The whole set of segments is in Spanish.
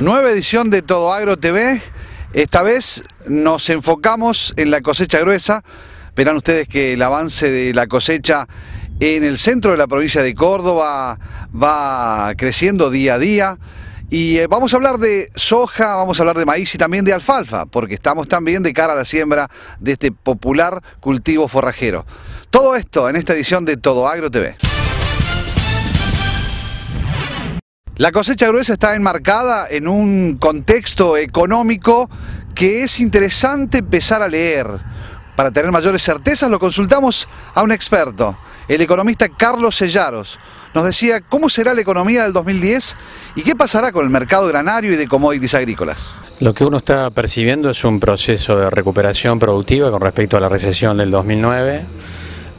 Nueva edición de Todo Agro TV. Esta vez nos enfocamos en la cosecha gruesa. Verán ustedes que el avance de la cosecha en el centro de la provincia de Córdoba va creciendo día a día. Y vamos a hablar de soja, vamos a hablar de maíz y también de alfalfa, porque estamos también de cara a la siembra de este popular cultivo forrajero. Todo esto en esta edición de Todo Agro TV. La cosecha gruesa está enmarcada en un contexto económico que es interesante empezar a leer. Para tener mayores certezas lo consultamos a un experto, el economista Carlos Sellaros. Nos decía cómo será la economía del 2010 y qué pasará con el mercado granario y de commodities agrícolas. Lo que uno está percibiendo es un proceso de recuperación productiva con respecto a la recesión del 2009.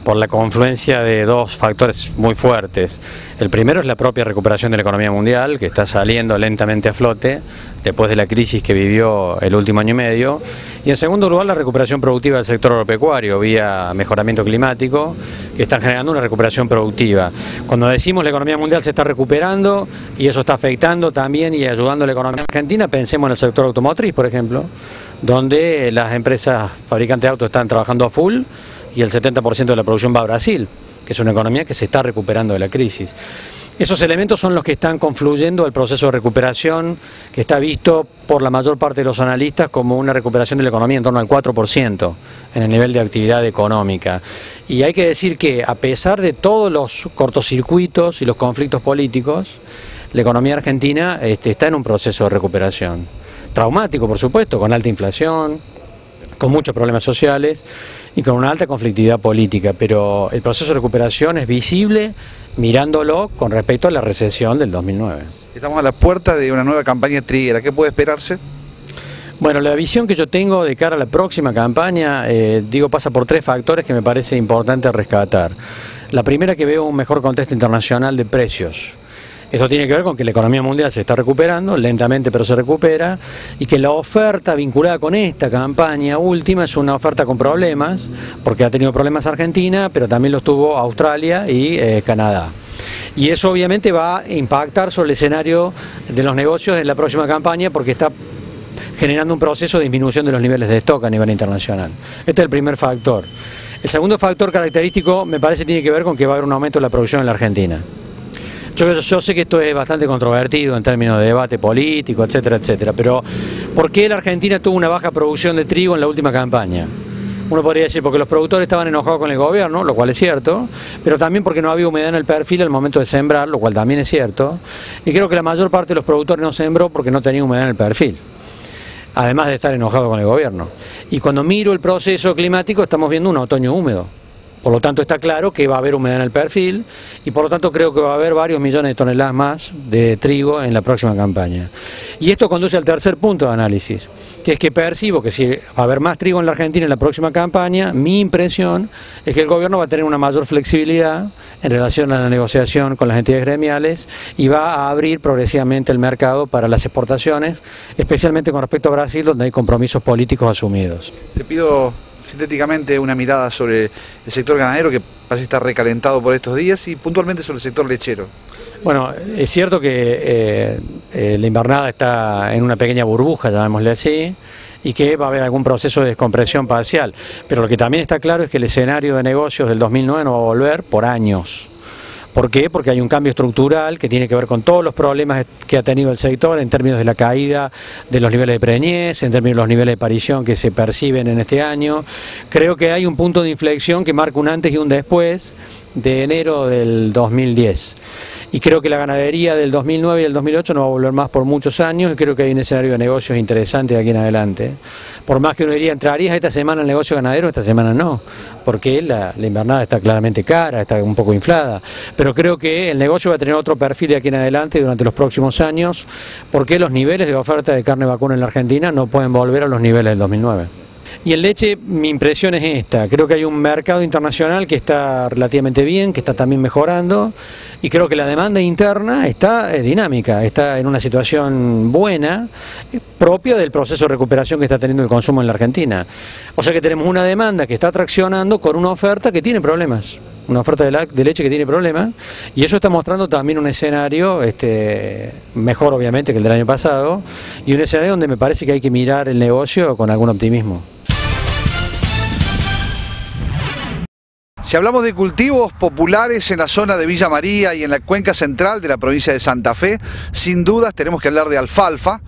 Por la confluencia de dos factores muy fuertes. El primero es la propia recuperación de la economía mundial, que está saliendo lentamente a flote después de la crisis que vivió el último año y medio. Y en segundo lugar, la recuperación productiva del sector agropecuario vía mejoramiento climático, que están generando una recuperación productiva. Cuando decimos la economía mundial se está recuperando y eso está afectando también y ayudando a la economía argentina, pensemos en el sector automotriz, por ejemplo, donde las empresas fabricantes de autos están trabajando a full, y el 70% de la producción va a Brasil, que es una economía que se está recuperando de la crisis. Esos elementos son los que están confluyendo al proceso de recuperación que está visto por la mayor parte de los analistas como una recuperación de la economía en torno al 4% en el nivel de actividad económica. Y hay que decir que a pesar de todos los cortocircuitos y los conflictos políticos, la economía argentina está en un proceso de recuperación. Traumático, por supuesto, con alta inflación, con muchos problemas sociales y con una alta conflictividad política, pero el proceso de recuperación es visible mirándolo con respecto a la recesión del 2009. Estamos a la puerta de una nueva campaña triguera. ¿Qué puede esperarse? Bueno, la visión que yo tengo de cara a la próxima campaña, pasa por tres factores que me parece importante rescatar. La primera, que veo un mejor contexto internacional de precios. Esto tiene que ver con que la economía mundial se está recuperando, lentamente pero se recupera, y que la oferta vinculada con esta campaña última es una oferta con problemas, porque ha tenido problemas Argentina, pero también los tuvo Australia y Canadá. Y eso obviamente va a impactar sobre el escenario de los negocios en la próxima campaña, porque está generando un proceso de disminución de los niveles de stock a nivel internacional. Este es el primer factor. El segundo factor característico me parece tiene que ver con que va a haber un aumento de la producción en la Argentina. Yo sé que esto es bastante controvertido en términos de debate político, etcétera, etcétera, pero ¿por qué la Argentina tuvo una baja producción de trigo en la última campaña? Uno podría decir porque los productores estaban enojados con el gobierno, lo cual es cierto, pero también porque no había humedad en el perfil al momento de sembrar, lo cual también es cierto, y creo que la mayor parte de los productores no sembró porque no tenía humedad en el perfil, además de estar enojados con el gobierno. Y cuando miro el proceso climático estamos viendo un otoño húmedo. Por lo tanto está claro que va a haber humedad en el perfil y por lo tanto creo que va a haber varios millones de toneladas más de trigo en la próxima campaña. Y esto conduce al tercer punto de análisis, que es que percibo que si va a haber más trigo en la Argentina en la próxima campaña, mi impresión es que el gobierno va a tener una mayor flexibilidad en relación a la negociación con las entidades gremiales y va a abrir progresivamente el mercado para las exportaciones, especialmente con respecto a Brasil, donde hay compromisos políticos asumidos. Te pido sintéticamente una mirada sobre el sector ganadero, que parece estar recalentado por estos días, y puntualmente sobre el sector lechero. Bueno, es cierto que la invernada está en una pequeña burbuja, llamémosle así, y que va a haber algún proceso de descompresión parcial, pero lo que también está claro es que el escenario de negocios del 2009 no va a volver por años. ¿Por qué? Porque hay un cambio estructural que tiene que ver con todos los problemas que ha tenido el sector en términos de la caída de los niveles de preñez, en términos de los niveles de parición que se perciben en este año. Creo que hay un punto de inflexión que marca un antes y un después de enero del 2010. Y creo que la ganadería del 2009 y el 2008 no va a volver más por muchos años y creo que hay un escenario de negocios interesante de aquí en adelante. Por más que uno diría, ¿entrarías esta semana al negocio ganadero? Esta semana no, porque la invernada está claramente cara, está un poco inflada. Pero creo que el negocio va a tener otro perfil de aquí en adelante durante los próximos años, porque los niveles de oferta de carne vacuna en la Argentina no pueden volver a los niveles del 2009. Y en leche mi impresión es esta, creo que hay un mercado internacional que está relativamente bien, que está también mejorando, y creo que la demanda interna está dinámica, está en una situación buena, propia del proceso de recuperación que está teniendo el consumo en la Argentina. O sea que tenemos una demanda que está traccionando con una oferta que tiene problemas, una oferta de leche que tiene problemas, y eso está mostrando también un escenario mejor obviamente que el del año pasado, y un escenario donde me parece que hay que mirar el negocio con algún optimismo. Si hablamos de cultivos populares en la zona de Villa María y en la cuenca central de la provincia de Santa Fe, sin dudas tenemos que hablar de alfalfa,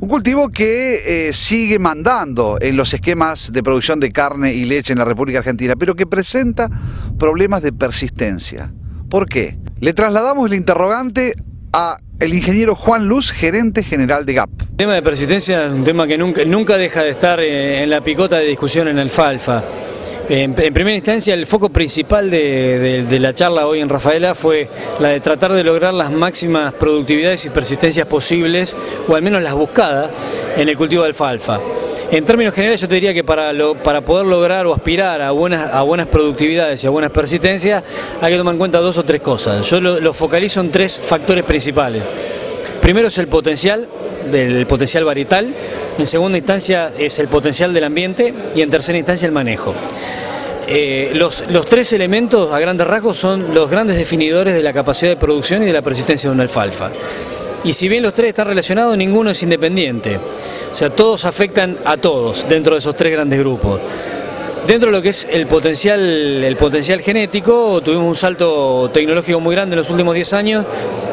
un cultivo que sigue mandando en los esquemas de producción de carne y leche en la República Argentina, pero que presenta problemas de persistencia. ¿Por qué? Le trasladamos el interrogante a el ingeniero Juan Luz, gerente general de GAP. El tema de persistencia es un tema que nunca deja de estar en la picota de discusión en alfalfa. En primera instancia, el foco principal de la charla hoy en Rafaela fue la de tratar de lograr las máximas productividades y persistencias posibles, o al menos las buscadas, en el cultivo de alfalfa. En términos generales yo te diría que para poder lograr o aspirar a buenas productividades y a buenas persistencias hay que tomar en cuenta 2 o 3 cosas. Yo lo focalizo en 3 factores principales. Primero es el potencial varietal, en segunda instancia es el potencial del ambiente y en tercera instancia el manejo. Los 3 elementos a grandes rasgos son los grandes definidores de la capacidad de producción y de la persistencia de una alfalfa. Y si bien los 3 están relacionados, ninguno es independiente. O sea, todos afectan a todos dentro de esos 3 grandes grupos. Dentro de lo que es el potencial genético, tuvimos un salto tecnológico muy grande en los últimos 10 años,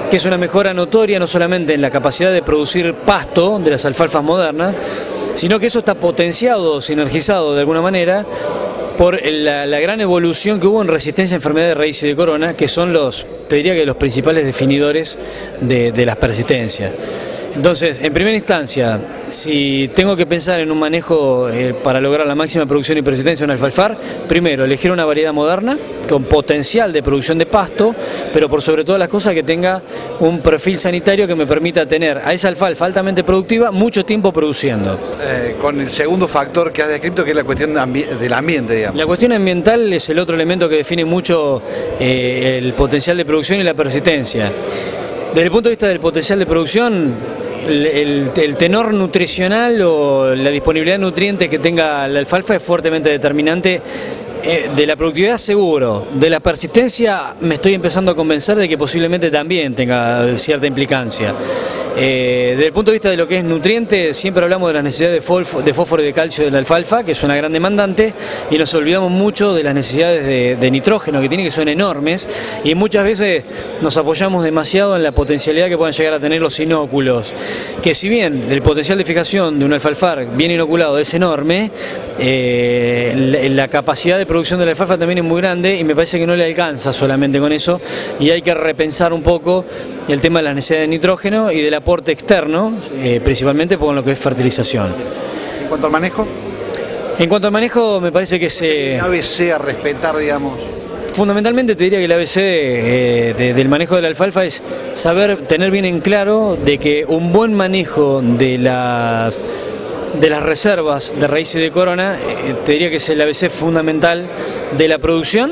que es una mejora notoria no solamente en la capacidad de producir pasto de las alfalfas modernas, sino que eso está potenciado, sinergizado de alguna manera, por la gran evolución que hubo en resistencia a enfermedades de raíz y de corona, que son te diría que los principales definidores de las persistencias. Entonces, en primera instancia, si tengo que pensar en un manejo para lograr la máxima producción y persistencia en alfalfar, primero, elegir una variedad moderna con potencial de producción de pasto, pero por sobre todas las cosas que tenga un perfil sanitario que me permita tener a esa alfalfa altamente productiva mucho tiempo produciendo. Con el segundo factor que has descrito, que es la cuestión del ambiente, digamos. La cuestión ambiental es el otro elemento que define mucho el potencial de producción y la persistencia. Desde el punto de vista del potencial de producción, el tenor nutricional o la disponibilidad de nutrientes que tenga la alfalfa es fuertemente determinante. De la productividad seguro, de la persistencia me estoy empezando a convencer de que posiblemente también tenga cierta implicancia. Desde el punto de vista de lo que es nutriente, siempre hablamos de las necesidades de fósforo y de calcio de la alfalfa, que es una gran demandante, y nos olvidamos mucho de las necesidades de nitrógeno, que son enormes, y muchas veces nos apoyamos demasiado en la potencialidad que puedan llegar a tener los inóculos, que si bien el potencial de fijación de un alfalfar bien inoculado es enorme, la capacidad de producción de la alfalfa también es muy grande y me parece que no le alcanza solamente con eso, y hay que repensar un poco el tema de la necesidad de nitrógeno y del aporte externo, principalmente con lo que es fertilización. ¿En cuanto al manejo? En cuanto al manejo, me parece que el ABC a respetar, digamos. Fundamentalmente te diría que el ABC del manejo de la alfalfa es tener bien en claro de que un buen manejo de las reservas de raíz y de corona, te diría que es el ABC fundamental de la producción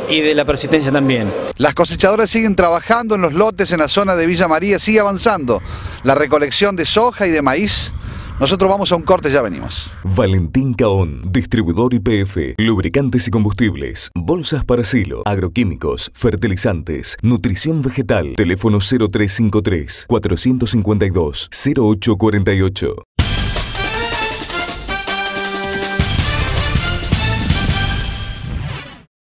y de la persistencia también. Las cosechadoras siguen trabajando en los lotes en la zona de Villa María, sigue avanzando la recolección de soja y de maíz. Nosotros vamos a un corte, ya venimos. Valentín Caón, distribuidor YPF, lubricantes y combustibles, bolsas para silo, agroquímicos, fertilizantes, nutrición vegetal, teléfono 0353 452 0848.